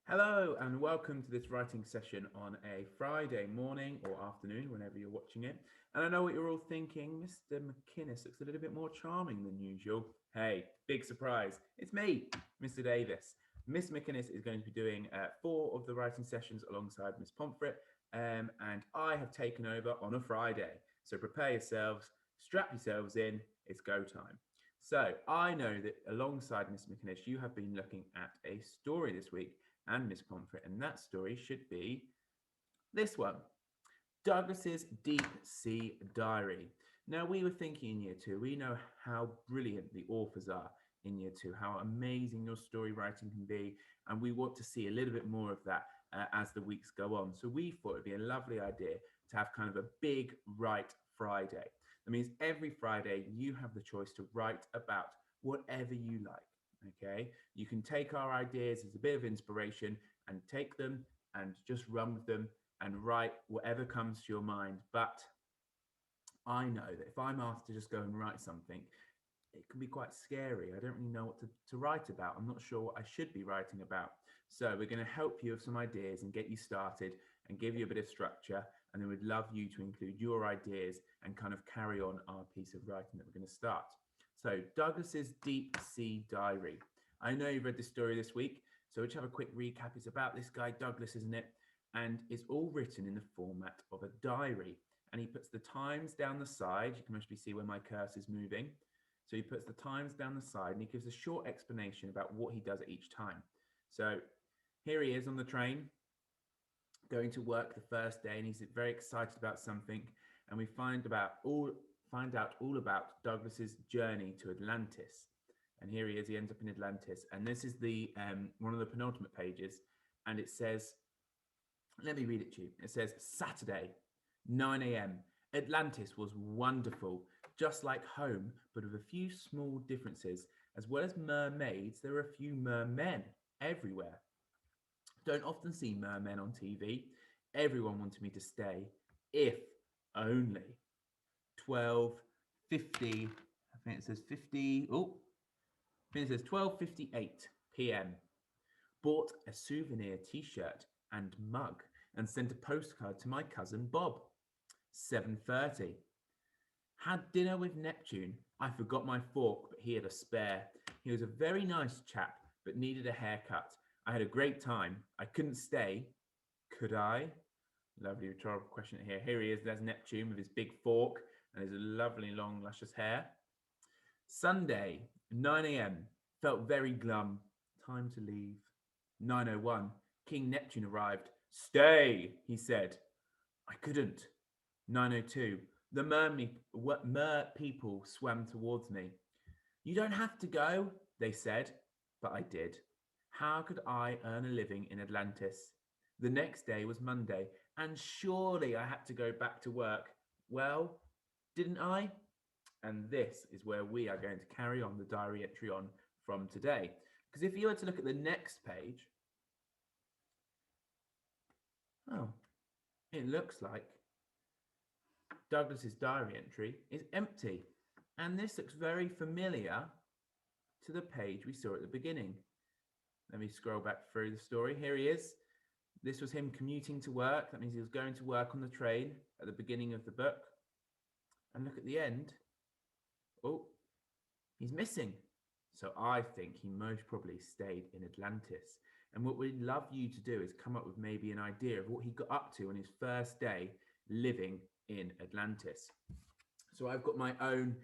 Hello and welcome to this writing session on a Friday morning or afternoon, whenever you're watching it. And I know what you're all thinking, Mr. McInnes looks a little bit more charming than usual. Hey, big surprise, it's me, Mr. Davis. Miss McInnes is going to be doing four of the writing sessions alongside Miss Pomfret, and I have taken over on a Friday. So prepare yourselves, strap yourselves in, it's go time. So I know that alongside Miss McInnes, you have been looking at a story this week and Miss Pomfret, and that story should be this one, Douglas's Deep Sea Diary. Now, we were thinking in year two, we know how brilliant the authors are in year two, how amazing your story writing can be, and we want to see a little bit more of that as the weeks go on. So we thought it'd be a lovely idea to have kind of a big Write Friday. That means every Friday you have the choice to write about whatever you like. Okay, you can take our ideas as a bit of inspiration and take them and just run with them and write whatever comes to your mind. But I know that if I'm asked to just go and write something, it can be quite scary. I don't really know what to write about. I'm not sure what I should be writing about. So we're going to help you with some ideas and get you started and give you a bit of structure. And then we'd love you to include your ideas and kind of carry on our piece of writing that we're going to start. So Douglas's Deep Sea Diary. I know you've read this story this week, so let's have a quick recap. It's about this guy, Douglas, isn't it? And it's all written in the format of a diary. And he puts the times down the side. You can actually see where my cursor is moving. So he puts the times down the side and he gives a short explanation about what he does at each time. So here he is on the train going to work the first day, and he's very excited about something. And we find out all about Douglas's journey to Atlantis. And here he is, he ends up in Atlantis. And this is the one of the penultimate pages, and it says, let me read it to you. It says, Saturday, 9 a.m. Atlantis was wonderful, just like home, but with a few small differences. As well as mermaids, there are a few mermen everywhere. Don't often see mermen on TV. Everyone wanted me to stay, if only. 12:50. I think it says 50. Oh, I think it says 12:58 p.m. Bought a souvenir T-shirt and mug and sent a postcard to my cousin Bob. 7:30. Had dinner with Neptune. I forgot my fork, but he had a spare. He was a very nice chap, but needed a haircut. I had a great time. I couldn't stay. Could I? Lovely rhetorical question here. Here he is. There's Neptune with his big fork and his lovely long luscious hair. Sunday, 9 a.m. Felt very glum. Time to leave. 9:01. King Neptune arrived. Stay, he said. I couldn't. 9:02. The mer people swam towards me. You don't have to go, they said, but I did. How could I earn a living in Atlantis? The next day was Monday, and surely I had to go back to work. Well, didn't I? And this is where we are going to carry on the diary entry on from today. Because if you were to look at the next page, oh, it looks like Douglas's diary entry is empty. And this looks very familiar to the page we saw at the beginning. Let me scroll back through the story. Here he is. This was him commuting to work. That means he was going to work on the train at the beginning of the book. And look at the end. Oh, he's missing. So I think he most probably stayed in Atlantis. And what we'd love you to do is come up with maybe an idea of what he got up to on his first day living in Atlantis. So I've got my own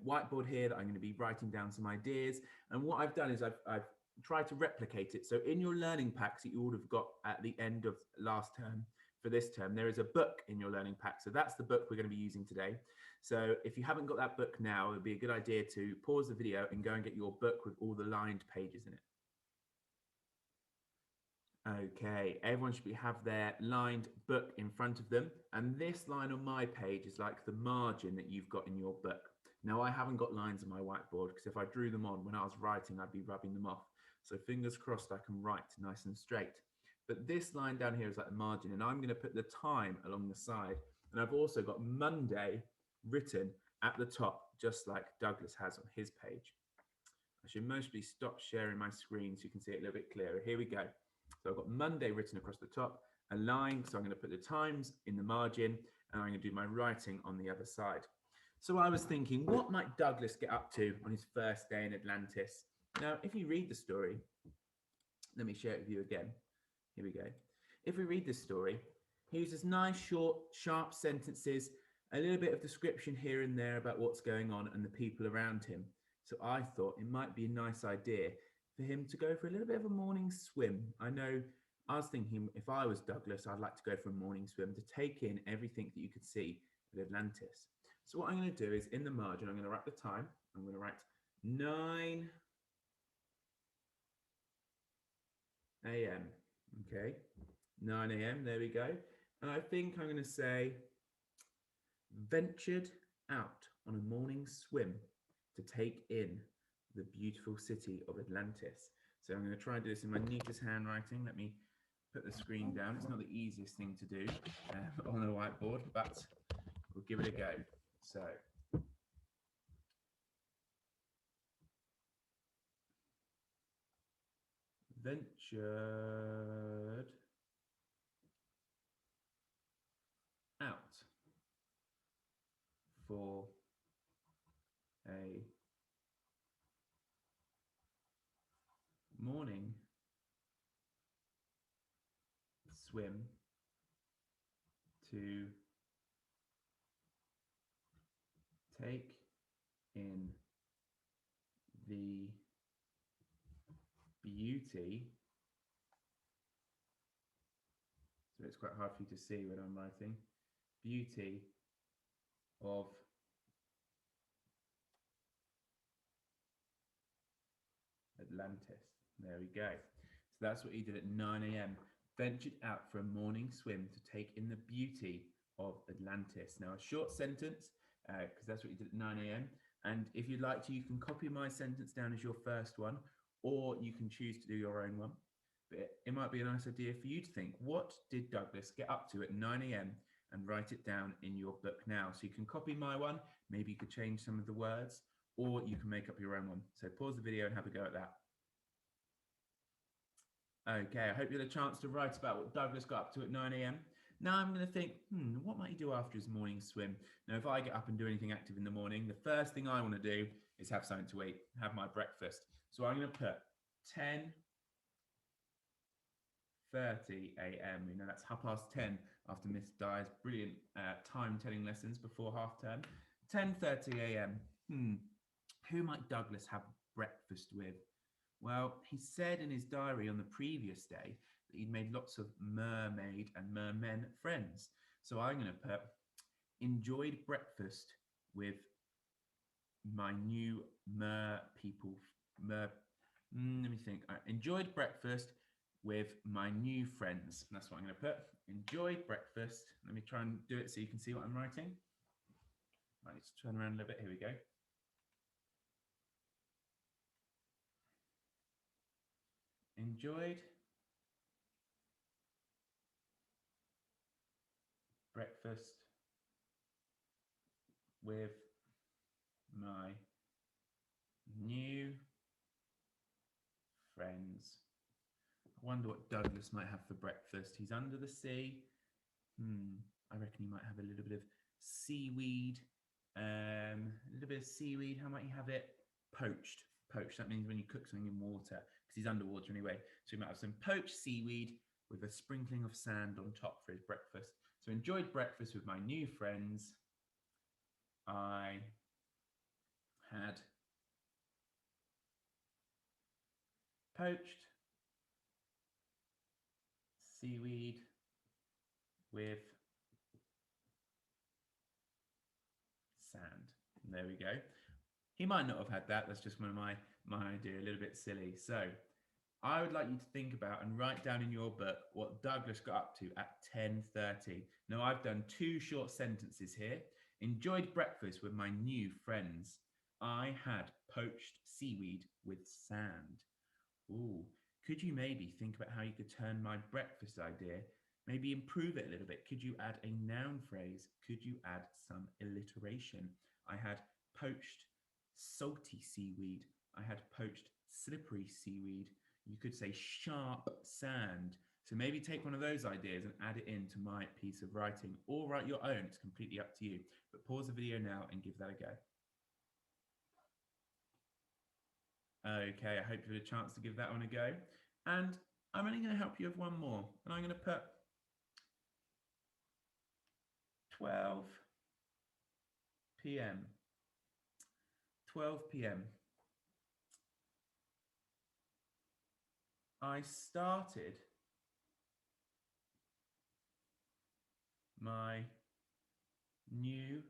whiteboard here that I'm going to be writing down some ideas. And what I've done is I've tried to replicate it. So in your learning packs that you would have got at the end of last term, for this term, there is a book in your learning pack. So that's the book we're going to be using today. So if you haven't got that book now, it'd be a good idea to pause the video and go and get your book with all the lined pages in it. Okay, everyone should have their lined book in front of them. And this line on my page is like the margin that you've got in your book. Now, I haven't got lines on my whiteboard because if I drew them on when I was writing, I'd be rubbing them off. So fingers crossed I can write nice and straight. But this line down here is like the margin, and I'm going to put the time along the side. And I've also got Monday written at the top, just like Douglas has on his page. I should mostly stop sharing my screen so you can see it a little bit clearer. Here we go. So I've got Monday written across the top, a line, so I'm going to put the times in the margin, and I'm going to do my writing on the other side. So I was thinking, what might Douglas get up to on his first day in Atlantis? Now, if you read the story, let me share it with you again. Here we go. If we read this story, he uses nice, short, sharp sentences, a little bit of description here and there about what's going on and the people around him. So I thought it might be a nice idea for him to go for a little bit of a morning swim. I know I was thinking if I was Douglas, I'd like to go for a morning swim to take in everything that you could see at Atlantis. So what I'm going to do is in the margin, I'm going to write the time. I'm going to write 9 a.m. Okay, 9 a.m. There we go. And I think I'm going to say ventured out on a morning swim to take in the beautiful city of Atlantis. So I'm going to try and do this in my neatest handwriting. Let me put the screen down. It's not the easiest thing to do on the whiteboard, but we'll give it a go. So ventured out for a morning swim to take in the beauty. So it's quite hard for you to see when I'm writing. Beauty of Atlantis. There we go. So that's what he did at 9 a.m. Ventured out for a morning swim to take in the beauty of Atlantis. Now, a short sentence, because that's what you did at 9 a.m. And if you'd like to, you can copy my sentence down as your first one, or you can choose to do your own one. But it might be a nice idea for you to think, what did Douglas get up to at 9 a.m. and write it down in your book now. So you can copy my one, maybe you could change some of the words, or you can make up your own one. So pause the video and have a go at that. Okay, I hope you had a chance to write about what Douglas got up to at 9 a.m. Now I'm going to think, what might he do after his morning swim? Now, if I get up and do anything active in the morning, the first thing I want to do is have something to eat, have my breakfast. So I'm going to put 10:30 a.m. You know, that's 10:30 after Miss Dye's brilliant time-telling lessons before half term. 10:30 a.m. Who might Douglas have breakfast with? Well, he said in his diary on the previous day that he'd made lots of mermaid and mermen friends. So I'm going to put enjoyed breakfast with my new people. Let me think. Enjoyed breakfast with my new friends. That's what I'm going to put. Enjoyed breakfast. Let me try and do it so you can see what I'm writing. Right, let's turn around a little bit. Here we go. Enjoyed breakfast with my new friends. I wonder what Douglas might have for breakfast. He's under the sea. I reckon he might have a little bit of seaweed. A little bit of seaweed. How might he have it? Poached. Poached. That means when you cook something in water, because he's underwater anyway. So he might have some poached seaweed with a sprinkling of sand on top for his breakfast. So enjoyed breakfast with my new friends. I had poached seaweed with sand. And there we go. He might not have had that. That's just one of my idea, a little bit silly. So I would like you to think about and write down in your book what Douglas got up to at 10:30. Now I've done 2 short sentences here. Enjoyed breakfast with my new friends. I had poached seaweed with sand. Ooh, could you maybe think about how you could turn my breakfast idea, maybe improve it a little bit? Could you add a noun phrase? Could you add some alliteration? I had poached salty seaweed. I had poached slippery seaweed. You could say sharp sand. So maybe take one of those ideas and add it into my piece of writing, or write your own. It's completely up to you. But pause the video now and give that a go. Okay, I hope you had a chance to give that one a go. And I'm only going to help you with one more. And I'm going to put 12 p.m. 12 p.m. I started my new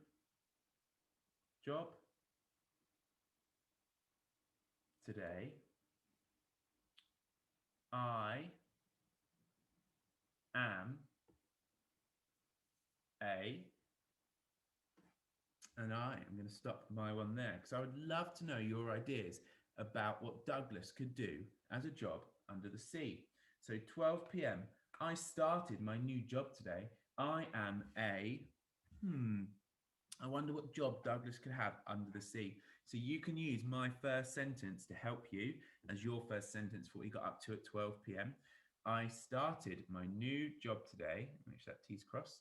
job today. I am a, and I am going to stop my one there because I would love to know your ideas about what Douglas could do as a job under the sea. So 12 p.m. I started my new job today. I am a, I wonder what job Douglas could have under the sea. So you can use my first sentence to help you as your first sentence for what you got up to at 12 p.m. I started my new job today. Make sure that T's crossed.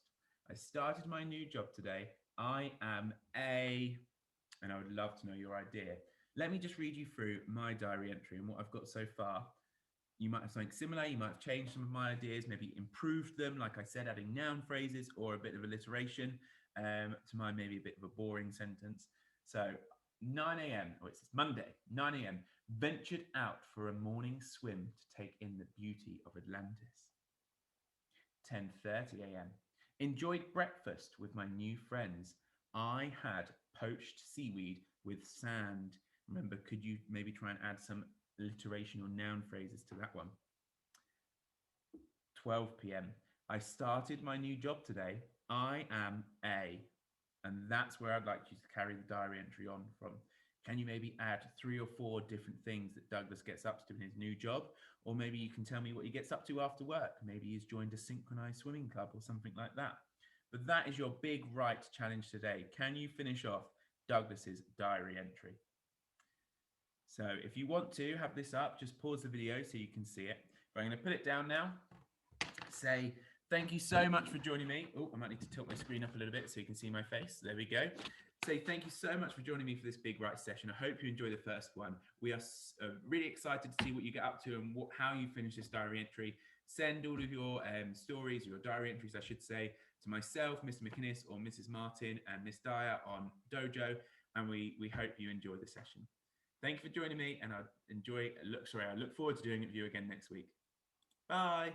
I started my new job today. I am a, and I would love to know your idea. Let me just read you through my diary entry and what I've got so far. You might have something similar. You might have changed some of my ideas, maybe improved them, like I said, adding noun phrases or a bit of alliteration to mine, maybe a bit of a boring sentence. So 9 a.m., oh, it's Monday, 9 a.m., ventured out for a morning swim to take in the beauty of Atlantis. 10:30 a.m., enjoyed breakfast with my new friends. I had poached seaweed with sand. Remember, could you maybe try and add some alliteration or noun phrases to that one? 12 p.m. I started my new job today. I am a, and that's where I'd like you to carry the diary entry on from. Can you maybe add 3 or 4 different things that Douglas gets up to in his new job? Or maybe you can tell me what he gets up to after work. Maybe he's joined a synchronized swimming club or something like that. But that is your big write challenge today. Can you finish off Douglas's diary entry? So if you want to have this up, just pause the video so you can see it. But I'm going to put it down now. Say thank you so much for joining me. Oh, I might need to tilt my screen up a little bit so you can see my face. There we go. Say thank you so much for joining me for this big write session. I hope you enjoy the first one. We are really excited to see what you get up to and how you finish this diary entry. Send all of your stories, your diary entries, I should say, to myself, Mr. McInnes, or Mrs. Martin and Miss Dyer on Dojo. And we hope you enjoy the session. Thank you for joining me, and I look forward to doing it with you again next week. Bye.